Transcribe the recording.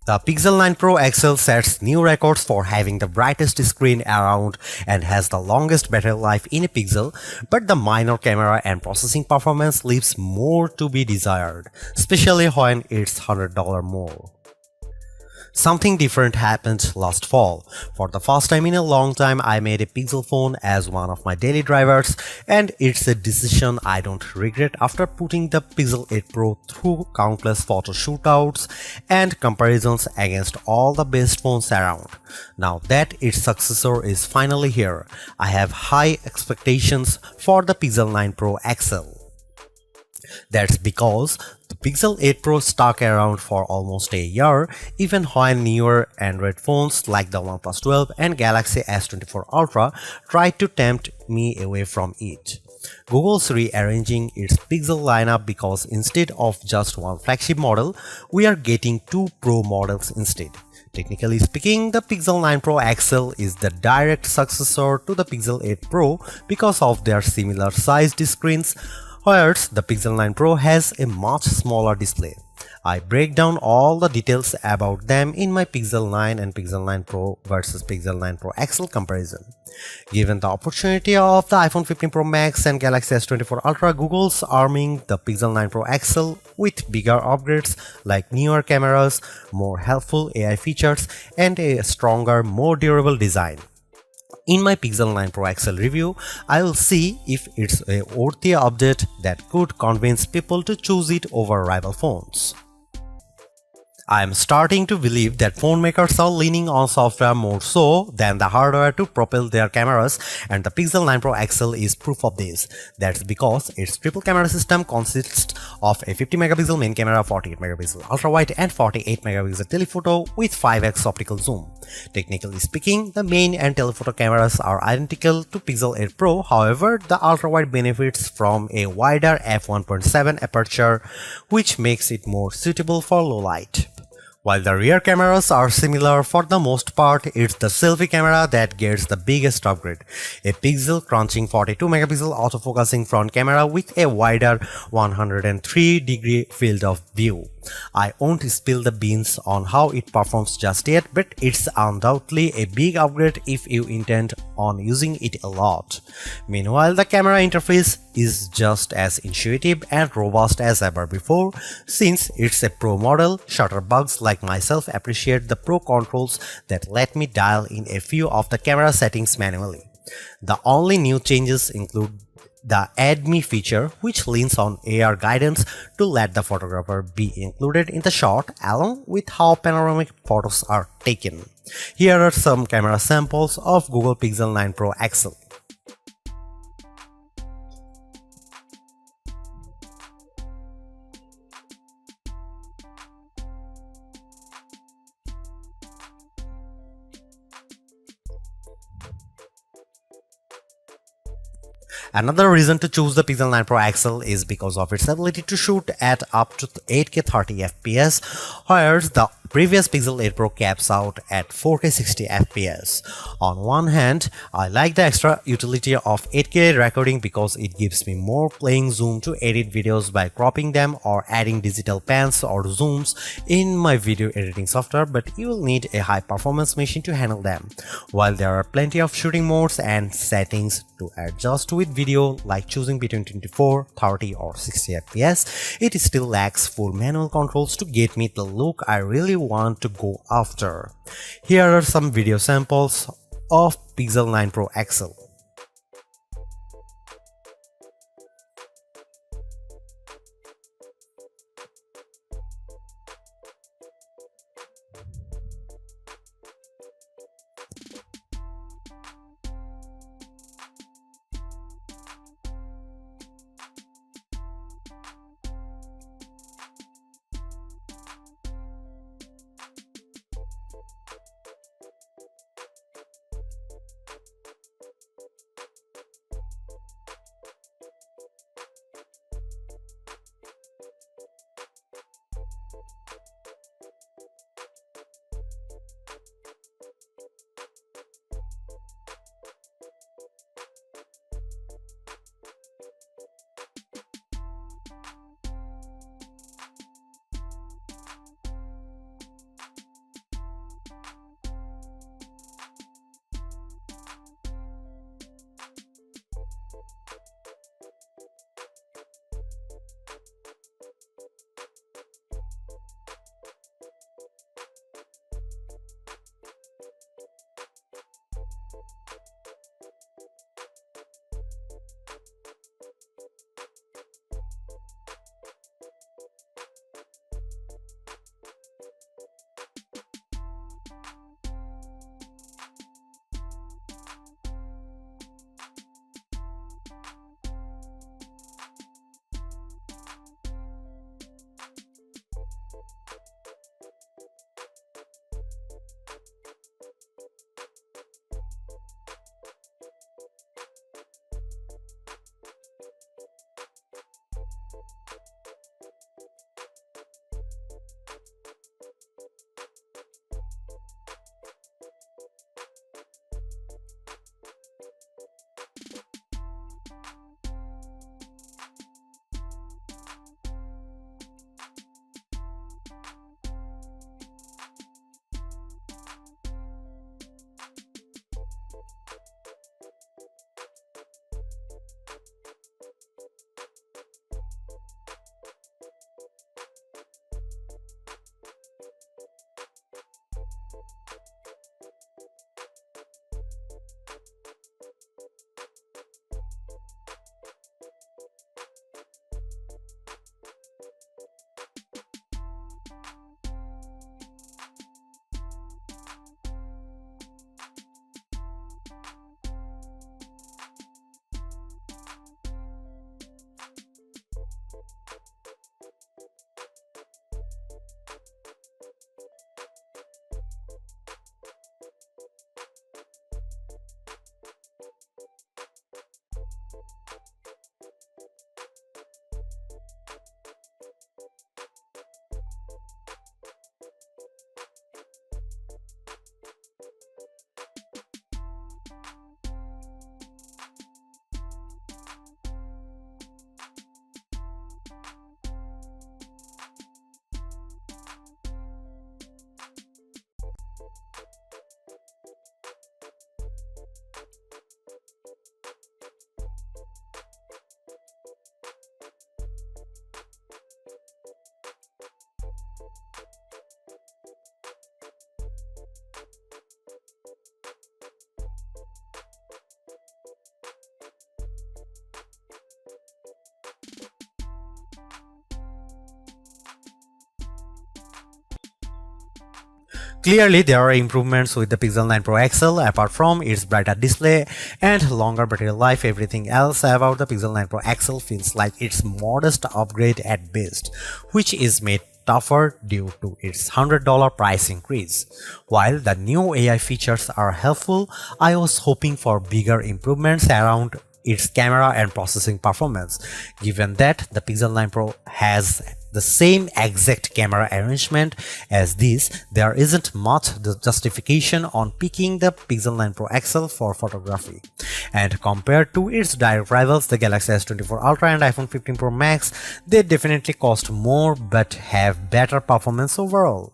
The Pixel 9 Pro XL sets new records for having the brightest screen around and has the longest battery life in a Pixel, but the minor camera and processing performance leaves more to be desired, especially when it's $100 more. Something different happened last fall. For the first time in a long time, I made a Pixel phone as one of my daily drivers, and it's a decision I don't regret after putting the Pixel 8 Pro through countless photo shootouts and comparisons against all the best phones around. Now that its successor is finally here, I have high expectations for the Pixel 9 Pro XL. That's because the Pixel 8 Pro stuck around for almost a year, even when newer Android phones like the OnePlus 12 and Galaxy S24 Ultra tried to tempt me away from it. Google's rearranging its Pixel lineup because instead of just one flagship model, we are getting two Pro models instead. Technically speaking, the Pixel 9 Pro XL is the direct successor to the Pixel 8 Pro because of their similar sized screens, whereas the Pixel 9 Pro has a much smaller display. I break down all the details about them in my Pixel 9 and Pixel 9 Pro versus Pixel 9 Pro XL comparison. Given the opportunity of the iPhone 15 Pro Max and Galaxy S24 Ultra, Google's arming the Pixel 9 Pro XL with bigger upgrades like newer cameras, more helpful AI features, and a stronger, more durable design. In my Pixel 9 Pro XL review, I will see if it's a worthy update that could convince people to choose it over rival phones. I am starting to believe that phone makers are leaning on software more so than the hardware to propel their cameras, and the Pixel 9 Pro XL is proof of this. That's because its triple camera system consists of a 50 megapixel main camera, 48 megapixel ultra wide, and 48 megapixel telephoto with 5x optical zoom. Technically speaking, the main and telephoto cameras are identical to Pixel 8 Pro, however, the ultra wide benefits from a wider f1.7 aperture, which makes it more suitable for low light. While the rear cameras are similar for the most part, it's the selfie camera that gets the biggest upgrade. A pixel crunching 42 megapixel autofocusing front camera with a wider 103-degree field of view. I won't spill the beans on how it performs just yet, but it's undoubtedly a big upgrade if you intend on using it a lot. Meanwhile, the camera interface is just as intuitive and robust as ever before. Since it's a Pro model, shutterbugs like myself appreciate the Pro controls that let me dial in a few of the camera settings manually. The only new changes include the Add Me feature, which leans on AR guidance to let the photographer be included in the shot along with how panoramic photos are taken. Here are some camera samples of Google Pixel 9 Pro XL. Another reason to choose the Pixel 9 Pro XL is because of its ability to shoot at up to 8K 30fps, whereas the previous Pixel 8 Pro caps out at 4K 60fps. On one hand, I like the extra utility of 8K recording because it gives me more playing zoom to edit videos by cropping them or adding digital pans or zooms in my video editing software, but you will need a high performance machine to handle them. While there are plenty of shooting modes and settings to adjust with video, like choosing between 24, 30 or 60 fps, it still lacks full manual controls to get me the look I really want to go after. Here are some video samples of Pixel 9 Pro XL. Clearly, there are improvements with the Pixel 9 Pro XL. Apart from its brighter display and longer battery life, everything else about the Pixel 9 Pro XL feels like its modest upgrade at best, which is made tougher due to its $100 price increase. While the new AI features are helpful, I was hoping for bigger improvements around its camera and processing performance. Given that the Pixel 9 Pro has the same exact camera arrangement as this, there isn't much justification on picking the Pixel 9 Pro XL for photography. And compared to its direct rivals, the Galaxy S24 Ultra and iPhone 15 Pro Max, they definitely cost more but have better performance overall.